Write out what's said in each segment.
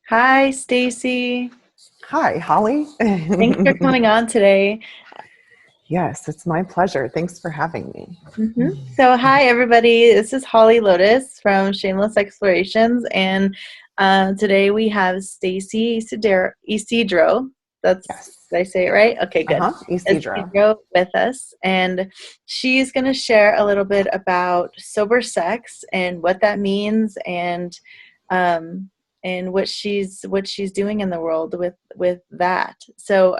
Hi, Stacy. Hi, Holly. Thanks for coming on today. Yes, it's my pleasure. Thanks for having me. So, hi, everybody. This is Holly Lotus from Shameless Explorations, and today we have Stacy Isidro. Yes. Did I say it right? Okay, good. Uh-huh. Isidro. Isidro with us, and she's going to share a little bit about sober sex and what that means, um, and what she's doing in the world with that. So,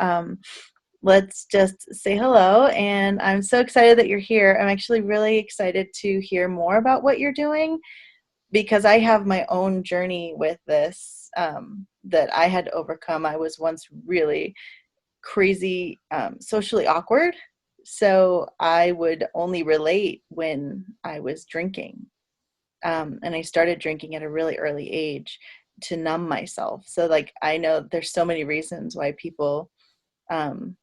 let's just say hello. And I'm so excited that you're here. I'm actually really excited to hear more about what you're doing because I have my own journey with this that I had to overcome. I was once really crazy, socially awkward. So I would only relate when I was drinking. And I started drinking at a really early age to numb myself. So, like, I know there's so many reasons why people um,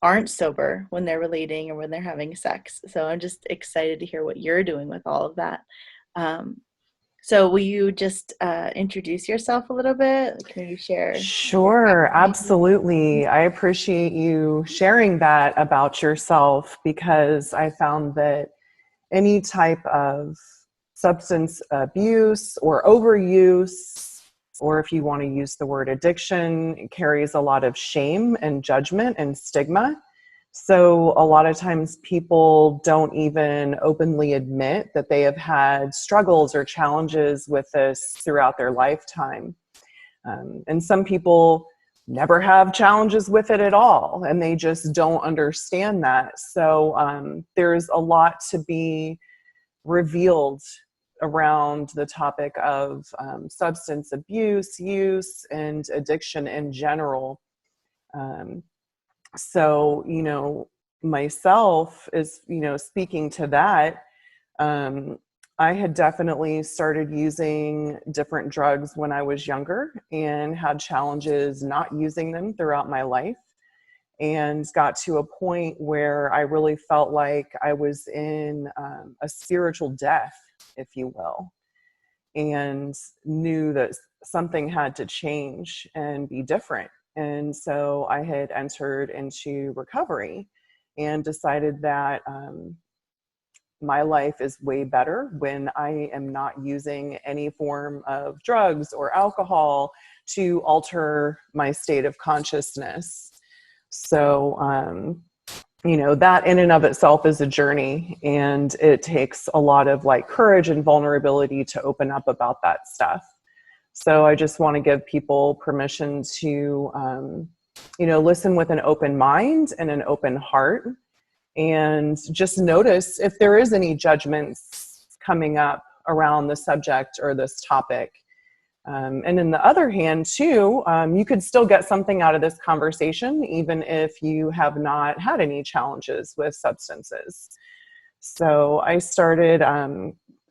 aren't sober when they're relating or when they're having sex. So I'm just excited to hear what you're doing with all of that. Um, so will you just introduce yourself a little bit? Like, maybe share your Sure, background? absolutely. I appreciate you sharing that about yourself because I found that any type of substance abuse or overuse, or if you want to use the word addiction, carries a lot of shame and judgment and stigma. So a lot of times people don't even openly admit that they have had struggles or challenges with this throughout their lifetime. And some people never have challenges with it at all, and they just don't understand that. So there's a lot to be revealed around the topic of substance abuse, use, and addiction in general. Um, so, myself is, speaking to that, um, I had definitely started using different drugs when I was younger and had challenges not using them throughout my life, and got to a point where I really felt like I was in a spiritual death, if you will, and knew that something had to change and be different. And so I had entered into recovery and decided that my life is way better when I am not using any form of drugs or alcohol to alter my state of consciousness. So, that in and of itself is a journey, and it takes a lot of like courage and vulnerability to open up about that stuff. So I just want to give people permission to, listen with an open mind and an open heart, and just notice if there is any judgments coming up around the subject or this topic. And in the other hand, too, you could still get something out of this conversation, even if you have not had any challenges with substances. So I started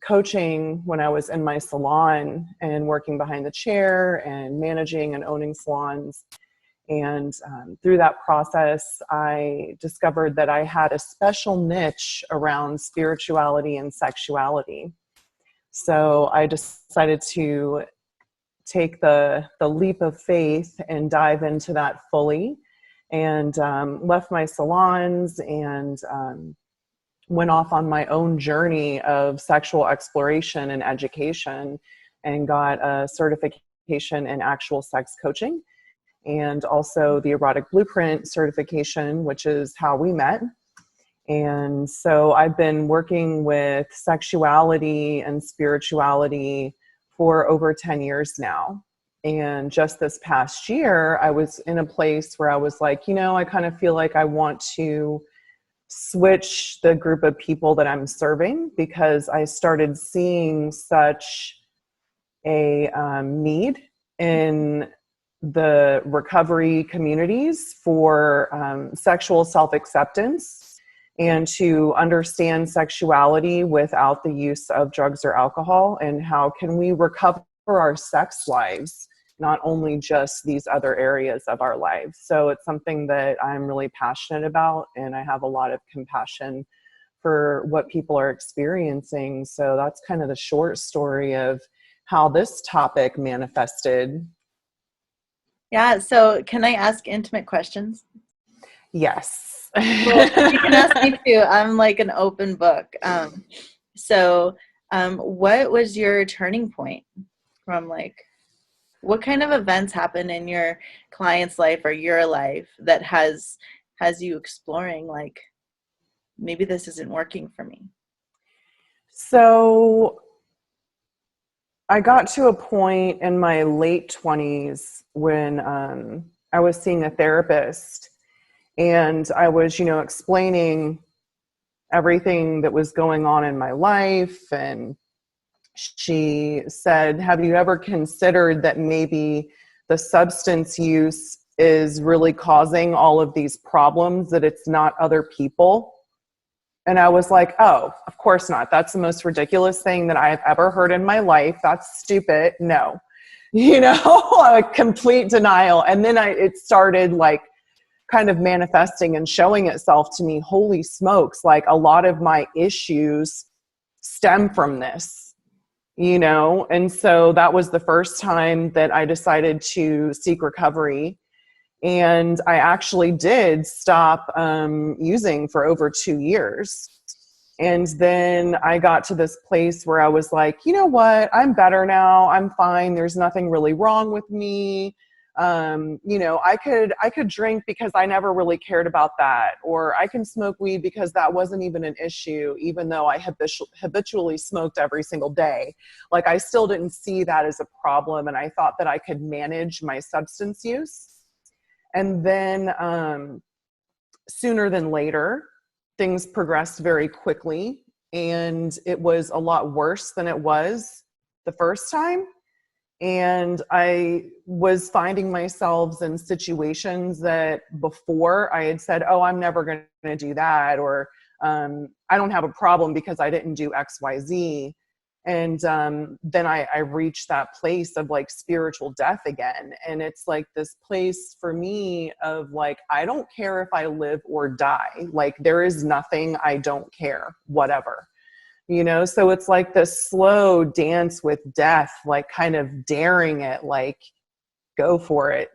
coaching when I was in my salon and working behind the chair and managing and owning salons. And through that process, I discovered that I had a special niche around spirituality and sexuality. So I decided to take the leap of faith and dive into that fully, and left my salons and went off on my own journey of sexual exploration and education, and got a certification in actual sex coaching, and also the erotic blueprint certification, which is how we met. And so I've been working with sexuality and spirituality for over 10 years now. And just this past year, I was in a place where I was like, I kind of feel like I want to switch the group of people that I'm serving, because I started seeing such a need in the recovery communities for sexual self-acceptance and to understand sexuality without the use of drugs or alcohol, and how can we recover our sex lives, not only just these other areas of our lives. So it's something that I'm really passionate about, and I have a lot of compassion for what people are experiencing. So that's kind of the short story of how this topic manifested. Yeah. So can I ask intimate questions? Yes. Well, you can ask me too. I'm like an open book. So, what was your turning point from like, what kind of events happen in your client's life or your life that has you exploring like maybe this isn't working for me? So I got to a point in my late 20s when I was seeing a therapist, and I was, explaining everything that was going on in my life. And she said, "Have you ever considered that maybe the substance use is really causing all of these problems, that it's not other people?" And I was like, "Oh, of course not. That's the most ridiculous thing that I've ever heard in my life. That's stupid. No." A complete denial. And then it started like kind of manifesting and showing itself to me. Holy smokes, like a lot of my issues stem from this, And so that was the first time that I decided to seek recovery. And I actually did stop using for over 2 years. And then I got to this place where I was like, you know what? I'm better now. I'm fine. There's nothing really wrong with me. I could drink because I never really cared about that, or I can smoke weed because that wasn't even an issue, even though I habitually smoked every single day. Like I still didn't see that as a problem, and I thought that I could manage my substance use. And then sooner than later, things progressed very quickly, and it was a lot worse than it was the first time. And I was finding myself in situations that before I had said, "Oh, I'm never going to do that," or "I don't have a problem because I didn't do XYZ." And then I reached that place of like spiritual death again. And it's like this place for me of like, I don't care if I live or die. Like there is nothing I don't care, whatever. So it's like this slow dance with death, like kind of daring it, like go for it,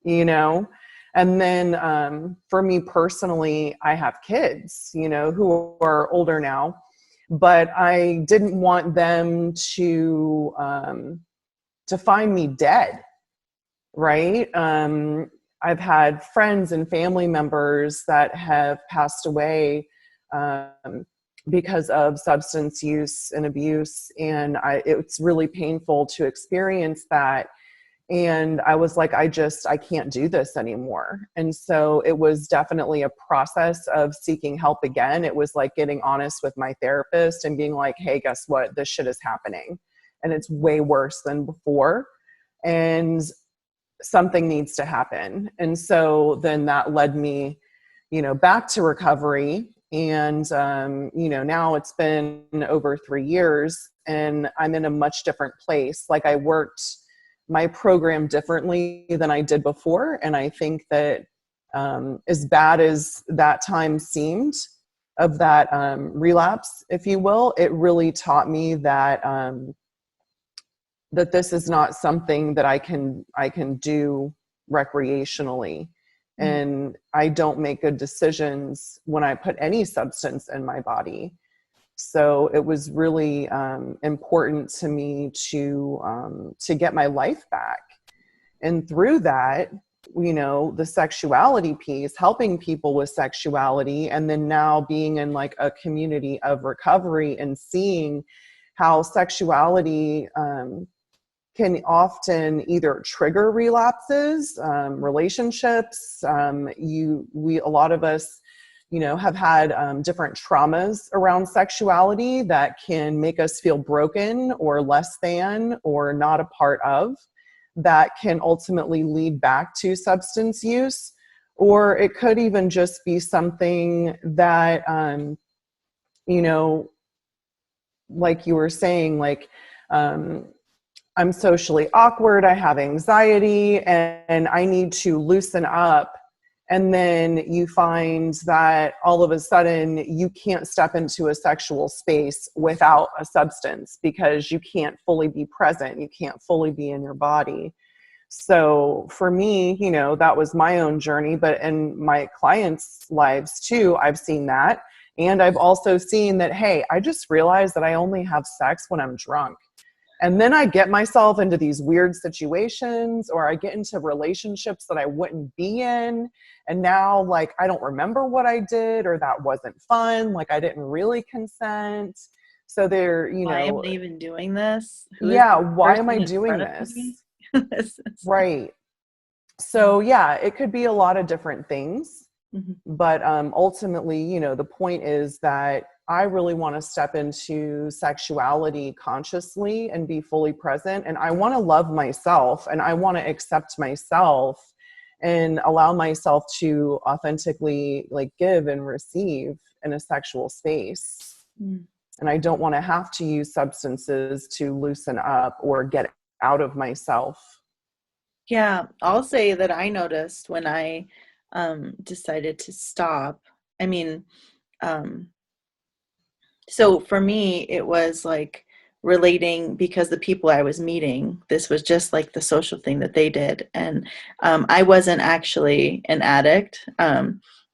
you know? And then for me personally, I have kids, who are older now, but I didn't want them to find me dead, right? I've had friends and family members that have passed away because of substance use and abuse. And it's really painful to experience that. And I was like, I can't do this anymore. And so it was definitely a process of seeking help again. It was like getting honest with my therapist and being like, hey, guess what? This shit is happening. And it's way worse than before. And something needs to happen. And so then that led me, back to recovery. And, now it's been over 3 years and I'm in a much different place. Like I worked my program differently than I did before. And I think that as bad as that time seemed of that relapse, if you will, it really taught me that that this is not something that I can do recreationally. And I don't make good decisions when I put any substance in my body. So it was really important to me to get my life back. And through that, the sexuality piece, helping people with sexuality, and then now being in like a community of recovery and seeing how sexuality can often either trigger relapses, relationships. A lot of us, have had different traumas around sexuality that can make us feel broken or less than or not a part of, that can ultimately lead back to substance use. Or it could even just be something that, like you were saying, like, I'm socially awkward, I have anxiety, and I need to loosen up. And then you find that all of a sudden you can't step into a sexual space without a substance because you can't fully be present. You can't fully be in your body. So for me, you know, that was my own journey, but in my clients' lives too, I've seen that. And I've also seen that, hey, I just realized that I only have sex when I'm drunk. And then I get myself into these weird situations, or I get into relationships that I wouldn't be in. And now, like, I don't remember what I did, or that wasn't fun. Like, I didn't really consent. So there, you Why am know, I even doing this? Who is yeah, this why am I person in doing front of this? me? This is like, Right. So yeah, it could be a lot of different things. mhm. But ultimately, you know, the point is that I really want to step into sexuality consciously and be fully present. And I want to love myself, and I want to accept myself and allow myself to authentically like give and receive in a sexual space. Mm. And I don't want to have to use substances to loosen up or get out of myself. Yeah, I'll say that I noticed when I decided to stop. I mean, um, so for me, it was like relating because the people I was meeting, this was just like the social thing that they did. And I wasn't actually an addict.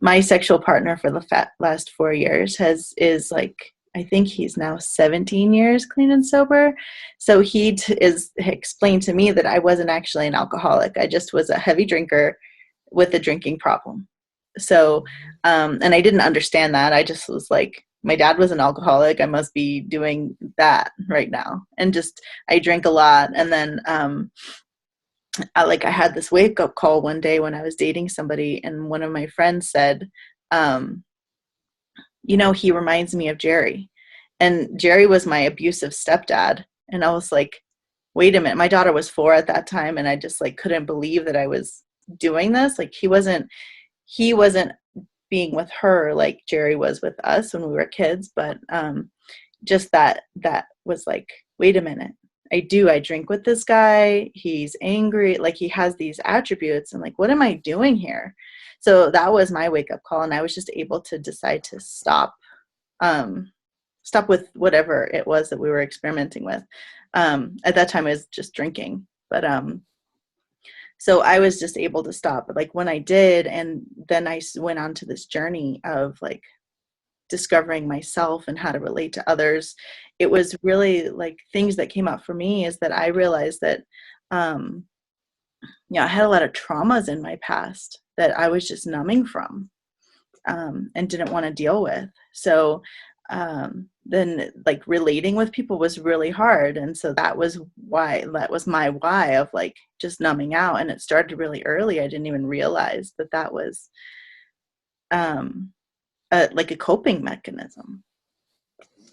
My sexual partner for the last 4 years is like, I think he's now 17 years clean and sober. So he is explained to me that I wasn't actually an alcoholic. I just was a heavy drinker with a drinking problem. So, and I didn't understand that. I just was like, my dad was an alcoholic. I must be doing that right now. And just, I drink a lot. And then, I had this wake up call one day when I was dating somebody, and one of my friends said, um, he reminds me of Jerry. And Jerry was my abusive stepdad. And I was like, wait a minute. My daughter was 4 at that time. And I just like couldn't believe that I was doing this. Like he wasn't being with her like Jerry was with us when we were kids, but just that was like, wait a minute, I drink with this guy, he's angry, like he has these attributes, and like, what am I doing here? So that was my wake up call, and I was just able to decide to stop with whatever it was that we were experimenting with. At that time, I was just drinking, but so I was just able to stop. But like when I did, and then I went on to this journey of like discovering myself and how to relate to others, it was really like things that came up for me is that I realized that, um, I had a lot of traumas in my past that I was just numbing from, and didn't want to deal with. So then like relating with people was really hard. And so that was my why of like just numbing out. And it started really early. I didn't even realize that was um, like a coping mechanism.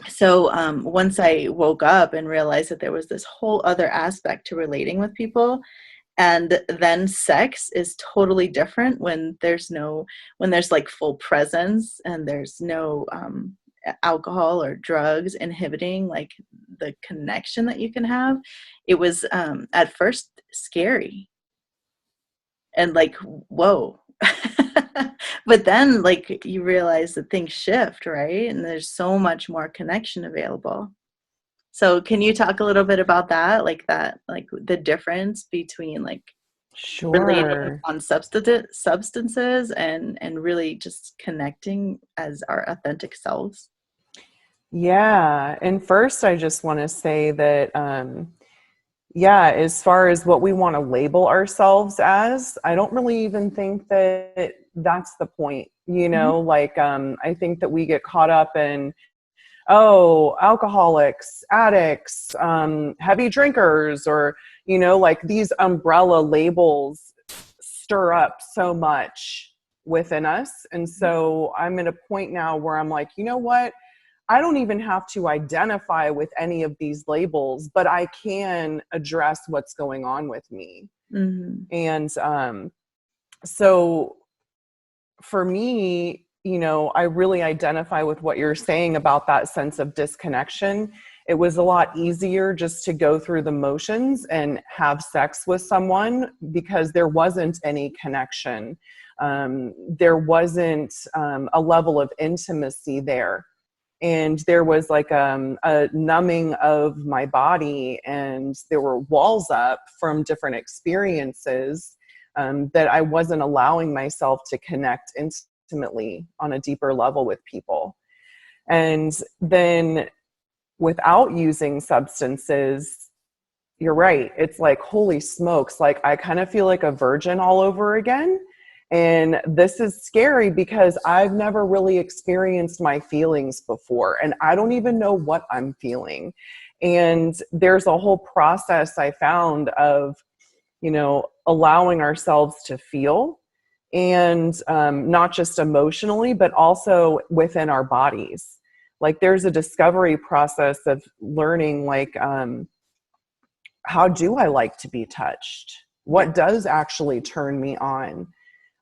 So once I woke up and realized that there was this whole other aspect to relating with people, and then sex is totally different when there's like full presence and there's no alcohol or drugs inhibiting like the connection that you can have. It was at first scary and like, whoa. But then like you realize that things shift, right? And there's so much more connection available. So can you talk a little bit about that, like the difference between like relating Sure. on substances and really just connecting as our authentic selves? Yeah. And first, I just want to say that, yeah, as far as what we want to label ourselves as, I don't really even think that that's the point. You Mhm. know, like, I think that we get caught up in, oh, alcoholics, addicts, heavy drinkers, or, you know, like these umbrella labels stir up so much within us. And so I'm at a point now where I'm like, you know what? I don't even have to identify with any of these labels, but I can address what's going on with me. Mhm. And so for me, you know, I really identify with what you're saying about that sense of disconnection. It was a lot easier just to go through the motions and have sex with someone because there wasn't any connection. There wasn't a level of intimacy there. and there was like a numbing of my body, and there were walls up from different experiences that I wasn't allowing myself to connect intimately on a deeper level with people. And then without using substances, you're right. It's like, holy smokes, like I kind of feel like a virgin all over again. And this is scary because I've never really experienced my feelings before, and I don't even know what I'm feeling. And there's a whole process I found of, allowing ourselves to feel, and not just emotionally, but also within our bodies. Like there's a discovery process of learning, like, how do I like to be touched? Yeah. What does actually turn me on?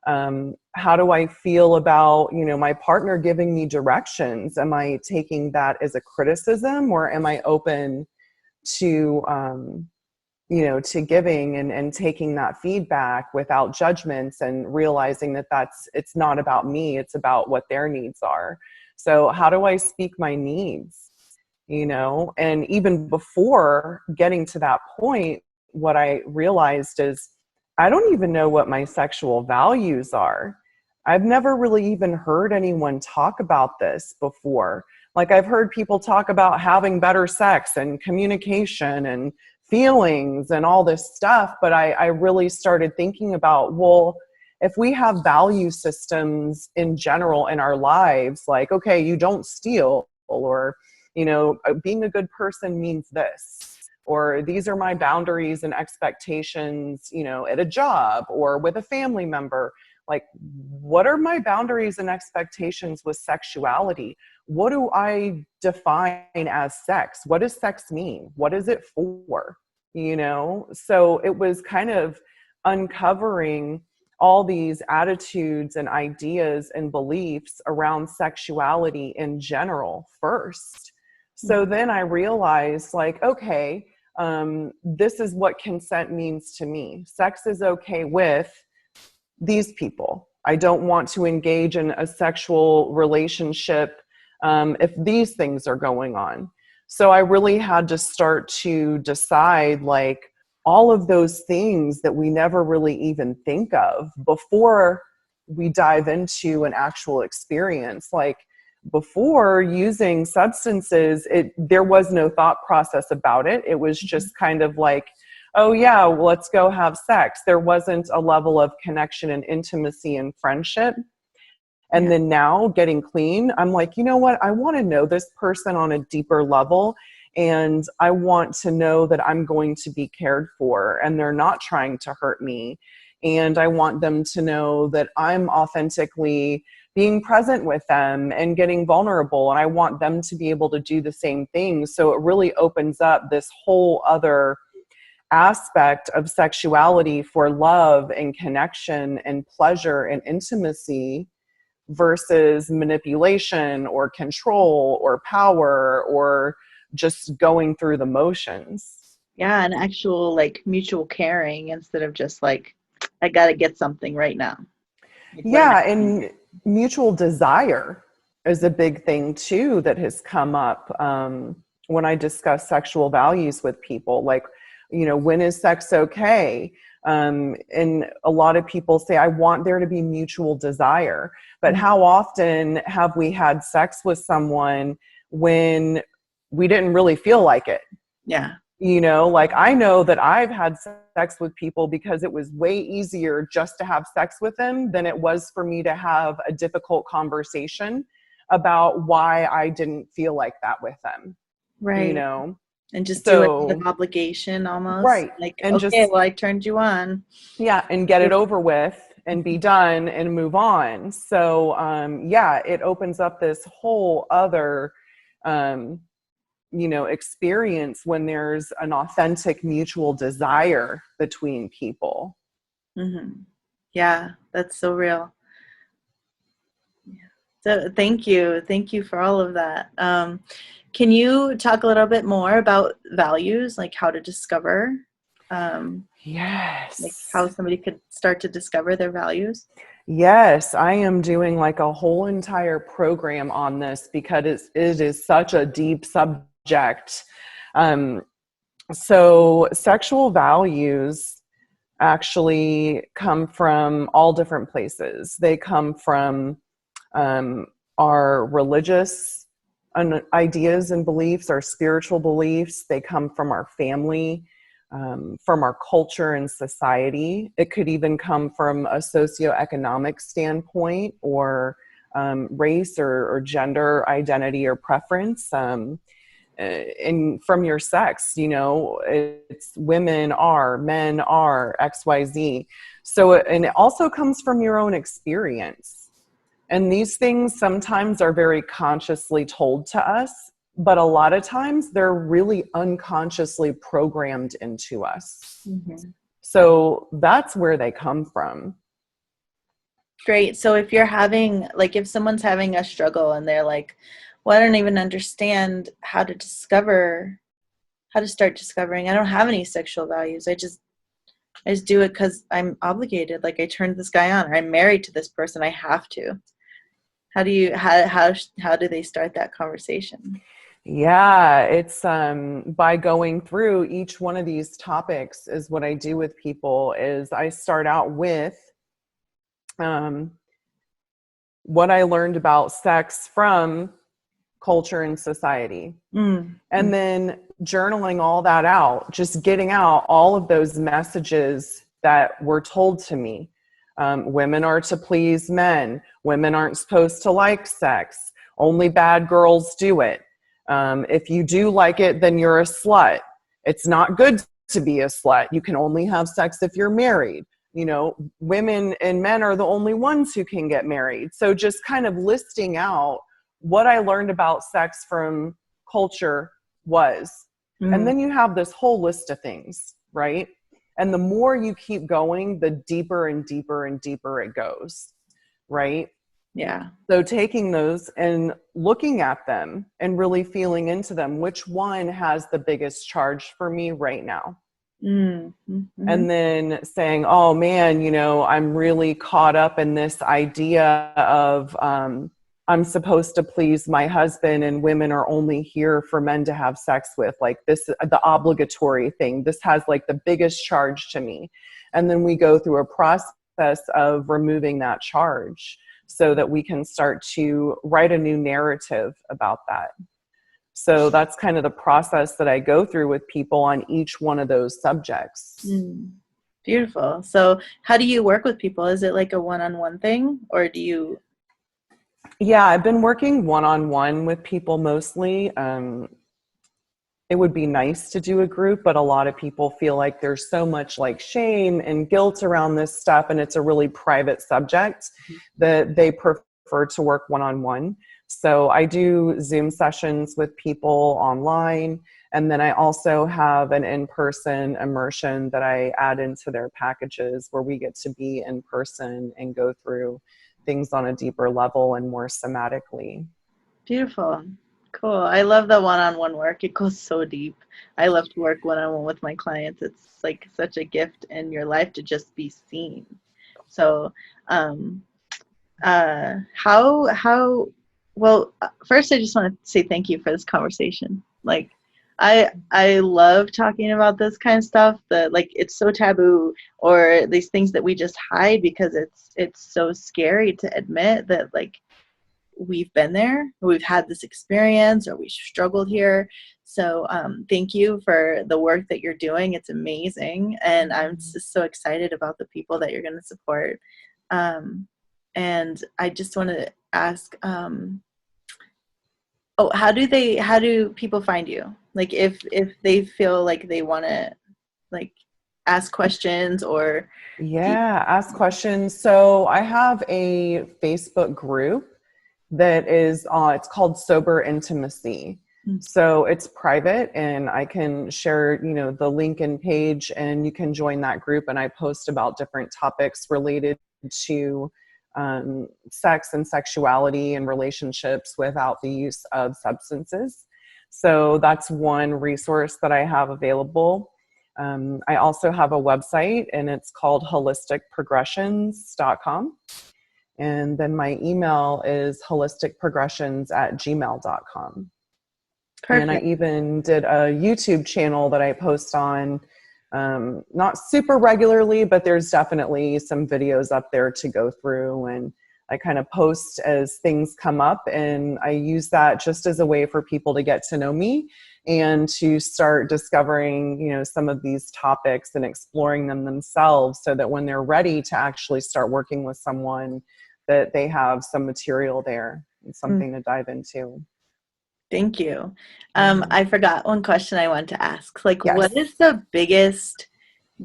How do I feel about, my partner giving me directions? Am I taking that as a criticism, or am I open to, to giving and taking that feedback without judgments, and realizing that it's not about me, it's about what their needs are. So how do I speak my needs? And even before getting to that point, what I realized is I don't even know what my sexual values are. I've never really even heard anyone talk about this before. Like I've heard people talk about having better sex and communication and feelings and all this stuff, but I really started thinking about, well, if we have value systems in general in our lives, like, okay, you don't steal, or being a good person means this, or these are my boundaries and expectations, at a job or with a family member. Like, what are my boundaries and expectations with sexuality? What do I define as sex? What does sex mean? What is it for? So it was kind of uncovering all these attitudes and ideas and beliefs around sexuality in general first. So then I realized, like, okay, this is what consent means to me. Sex is okay with these people. I don't want to engage in a sexual relationship if these things are going on. So I really had to start to decide, like, all of those things that we never really even think of before we dive into an actual experience. Like, before using substances, there was no thought process about it. It was just kind of like, oh yeah, well, let's go have sex. There wasn't a level of connection and intimacy and friendship. And then now, getting clean, I'm like, you know what? I want to know this person on a deeper level. And I want to know that I'm going to be cared for and they're not trying to hurt me. And I want them to know that I'm authentically being present with them and getting vulnerable. And I want them to be able to do the same thing. So it really opens up this whole other aspect of sexuality for love and connection and pleasure and intimacy, versus manipulation or control or power or just going through the motions. Yeah, an actual like mutual caring instead of just like, I gotta get something right now. Like, what am Yeah, I and mutual desire is a big thing too that has come up when I discuss sexual values with people. Like, when is sex okay? And a lot of people say, I want there to be mutual desire. But how often have we had sex with someone when we didn't really feel like it? Yeah. Like, I know that I've had sex with people because it was way easier just to have sex with them than it was for me to have a difficult conversation about why I didn't feel like that with them. Right. And just do it out So, of obligation almost. right. Like, And okay, just, well, I turned you on. yeah, and get it over with and be done and move on. So, yeah, it opens up this whole other, experience when there's an authentic mutual desire between people. Mm-hmm. Yeah, that's so real. So thank you. Thank you for all of that. Can you talk a little bit more about values, like how to discover? Like Yes. how somebody could start to discover their values? Yes, I am doing like a whole entire program on this because it is such a deep subject. Um, so, sexual values actually come from all different places. They come from um, our religious ideas and beliefs, our spiritual beliefs. They come from our family, from our culture and society. It could even come from a socioeconomic standpoint or race or gender identity or preference. And from your sex, you know, it's women are, men are, XYZ. So, and it also comes from your own experience. And these things sometimes are very consciously told to us, but a lot of times they're really unconsciously programmed into us. Mm-hmm. So that's where they come from. Great. So if you're having, like, if someone's having a struggle and they're like, well, I don't even understand how to start discovering. I don't have any sexual values. I just do it because I'm obligated. Like I turned this guy on, or I'm married to this person. I have to. How do they start that conversation? Yeah, it's by going through each one of these topics is what I do with people is I start out with um, what I learned about sex from culture and society. Mm-hmm. And then journaling all that out, just getting out all of those messages that were told to me. Women are to please men. Women aren't supposed to like sex. Only bad girls do it. If you do like it, then you're a slut. It's not good to be a slut. You can only have sex if you're married. You know, women and men are the only ones who can get married. So just kind of listing out what I learned about sex from culture was. And Mm, then you have this whole list of things, right? And the more you keep going, the deeper and deeper and deeper it goes, right? yeah. So taking those and looking at them and really feeling into them, which one has the biggest charge for me right now? Mm-hmm. And then saying, oh man, you know, I'm really caught up in this idea of I'm supposed to please my husband and women are only here for men to have sex with. Like this, the obligatory thing, this has like the biggest charge to me. And then we go through a process of removing that charge so that we can start to write a new narrative about that. So that's kind of the process that I go through with people on each one of those subjects. Mm. Beautiful. So how do you work with people? Is it like a one-on-one thing, or do you? Yeah, I've been working one-on-one with people mostly. It would be nice to do a group, but a lot of people feel like there's so much like shame and guilt around this stuff, and it's a really private subject that they prefer to work one-on-one. So I do Zoom sessions with people online, and then I also have an in-person immersion that I add into their packages where we get to be in person and go through things on a deeper level and more somatically. Beautiful. Cool. I love the one-on-one work. It goes so deep. I love to work one-on-one with my clients. It's like such a gift in your life to just be seen. So, um, how well, first I just want to say thank you for this conversation. Like I love talking about this kind of stuff that like it's so taboo, or these things that we just hide because it's so scary to admit that like we've been there, we've had this experience, or we struggled here. So thank you for the work that you're doing. It's amazing, and I'm just so excited about the people that you're going to support. um, and I just want to ask, oh, how do people find you? Like if they feel like they want to like ask questions or Yeah, ask questions. So I have a Facebook group that is it's called Sober Intimacy. So it's private and I can share, you know, the link and page and you can join that group, and I post about different topics related to sex and sexuality and relationships without the use of substances. So that's one resource that I have available. I also have a website, and it's called holisticprogressions.com. And then my email is holisticprogressions@gmail.com. And I Perfect. even did a YouTube channel that I post on, not super regularly, but there's definitely some videos up there to go through. And I kind of post as things come up, and I use that just as a way for people to get to know me and to start discovering, some of these topics and exploring them themselves, so that when they're ready to actually start working with someone, that they have some material there and something to dive into. Thank you. Mhm. I forgot one question I wanted to ask. Like, what Yes. is the biggest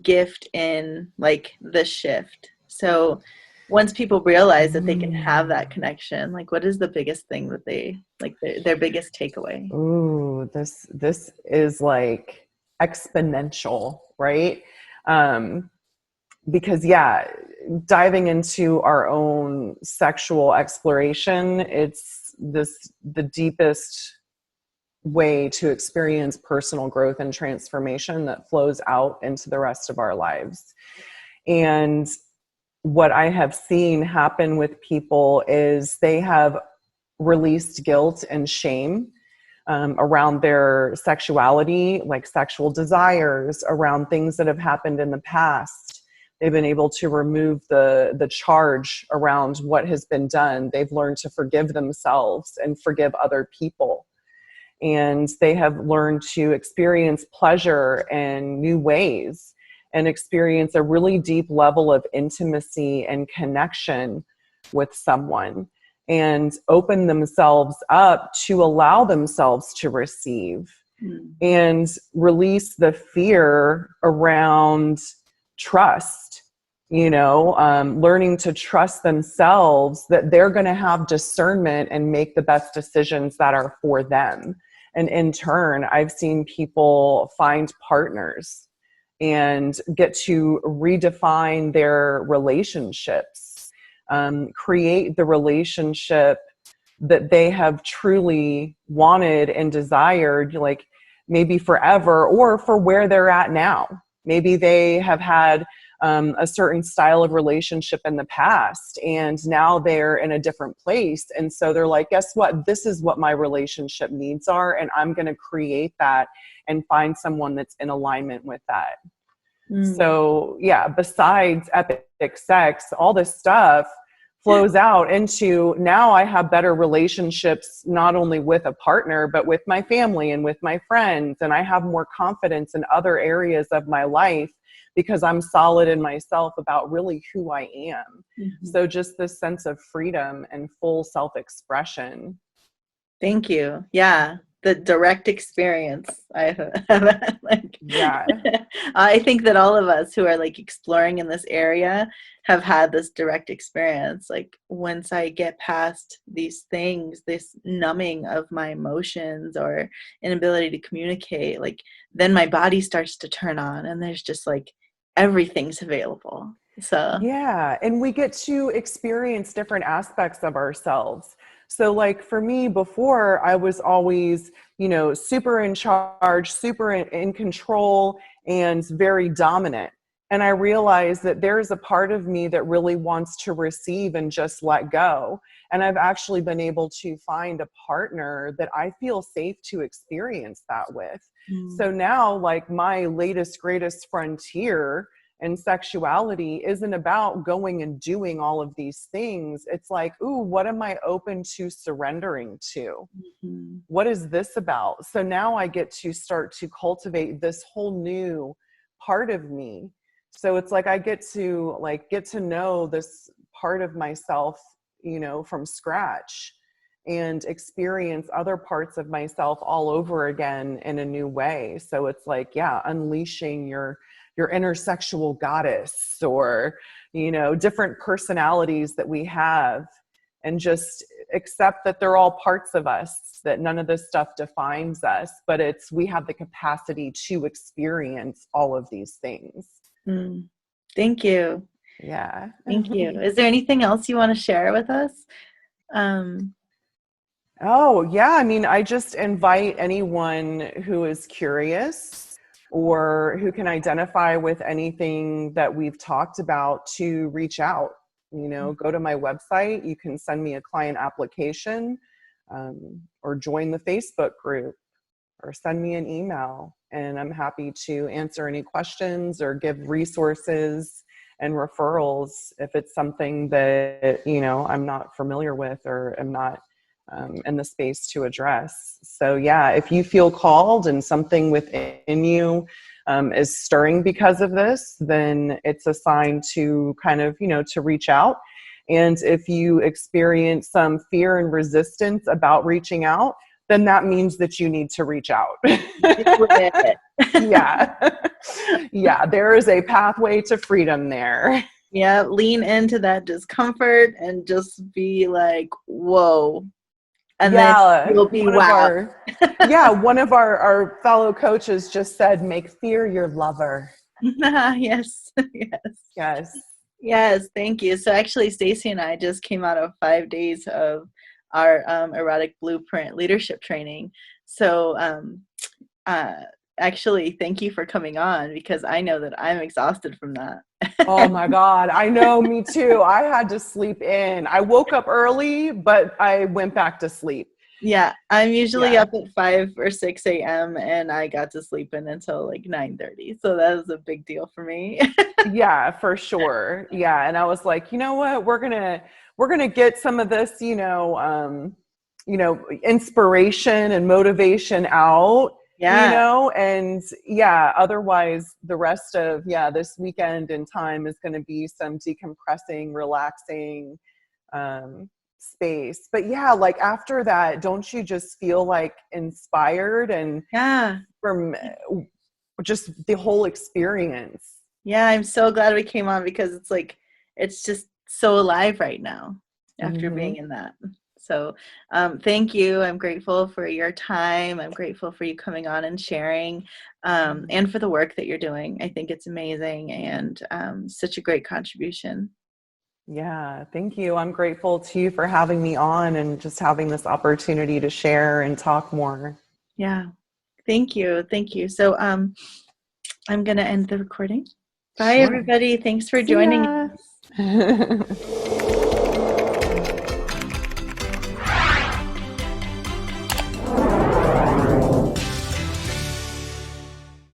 gift in like the shift? So once people realize that they can have that connection, like what is the biggest thing that they like their biggest takeaway? Ooh, this is like exponential, right? Um, because yeah, diving into our own sexual exploration, it's the deepest way to experience personal growth and transformation that flows out into the rest of our lives. And what I have seen happen with people is they have released guilt and shame around their sexuality, like sexual desires, around things that have happened in the past. They've been able to remove the charge around what has been done. They've learned to forgive themselves and forgive other people. And they have learned to experience pleasure in new ways and experience a really deep level of intimacy and connection with someone, and open themselves up to allow themselves to receive Mm. and release the fear around trust, learning to trust themselves, that they're going to have discernment and make the best decisions that are for them. And in turn, I've seen people find partners and get to redefine their relationships, create the relationship that they have truly wanted and desired, like maybe forever, or for where they're at now. Maybe they have had a certain style of relationship in the past, and now they're in a different place. And so they're like, guess what? This is what my relationship needs are, and I'm going to create that and find someone that's in alignment with that. Mm. So yeah, besides epic sex, all this stuff flows out into, now I have better relationships, not only with a partner, but with my family and with my friends. And I have more confidence in other areas of my life because I'm solid in myself about really who I am. Mhm. So just this sense of freedom and full self-expression. Thank you. Yeah, the direct experience I have had, like, Yeah. I think that all of us who are like exploring in this area have had this direct experience. Like once I get past these things, this numbing of my emotions or inability to communicate, like then my body starts to turn on and there's just like everything's available. So, Yeah, and we get to experience different aspects of ourselves. So like for me before, I was always, super in charge, super in control, and very dominant. And I realized that there's a part of me that really wants to receive and just let go. And I've actually been able to find a partner that I feel safe to experience that with. mm, So now, like, my latest, greatest frontier and sexuality isn't about going and doing all of these things. It's like, ooh, what am I open to surrendering to? mhm, What is this about? So now I get to start to cultivate this whole new part of me. So it's like I get to know this part of myself, from scratch, and experience other parts of myself all over again in a new way. So it's like, yeah, unleashing your inner sexual goddess, or different personalities that we have, and just accept that they're all parts of us, that none of this stuff defines us, but we have the capacity to experience all of these things. mm. Thank you. Yeah. Thank you. Is there anything else you want to share with us? Um, Oh, yeah. I mean, I just invite anyone who is curious, or who can identify with anything that we've talked about to reach out. Go to my website. You can send me a client application, or join the Facebook group, or send me an email, and I'm happy to answer any questions or give resources and referrals if it's something that I'm not familiar with or am not in the space to address. So yeah, if you feel called and something within you is stirring because of this, then it's a sign to kind of to reach out. And if you experience some fear and resistance about reaching out, then that means that you need to reach out. Do it. Yeah. Yeah, there is a pathway to freedom there. Yeah, lean into that discomfort and just be like, whoa. And then Yeah, you'll be wow. one of our fellow coaches just said, make fear your lover. Yes. Yes. Yes. Yes, thank you. So actually, Stacy and I just came out of 5 days of our erotic blueprint leadership training. So uh, actually, thank you for coming on, because I know that I'm exhausted from that. Oh my God. I know, me too. I had to sleep in. I woke up early, but I went back to sleep. Yeah, I'm usually Yeah. up at 5 or 6 a.m. and I got to sleep in until like 9:30. So that was a big deal for me. Yeah, for sure. Yeah. And I was like, you know what? We're gonna get some of this, inspiration and motivation out, Yeah. and yeah, otherwise the rest of this weekend and time is gonna be some decompressing, relaxing space. But yeah, like after that, don't you just feel like inspired and Yeah. from just the whole experience? Yeah, I'm so glad we came on, because it's like, it's just so alive right now after being Hmm. in that. So thank you. I'm grateful for your time. I'm grateful for you coming on and sharing, and for the work that you're doing. I think it's amazing, and such a great contribution. Yeah, thank you. I'm grateful to you for having me on and just having this opportunity to share and talk more. Yeah. Thank you. Thank you. So I'm going to end the recording. Bye, Sure. everybody. Thanks for See joining ya. us.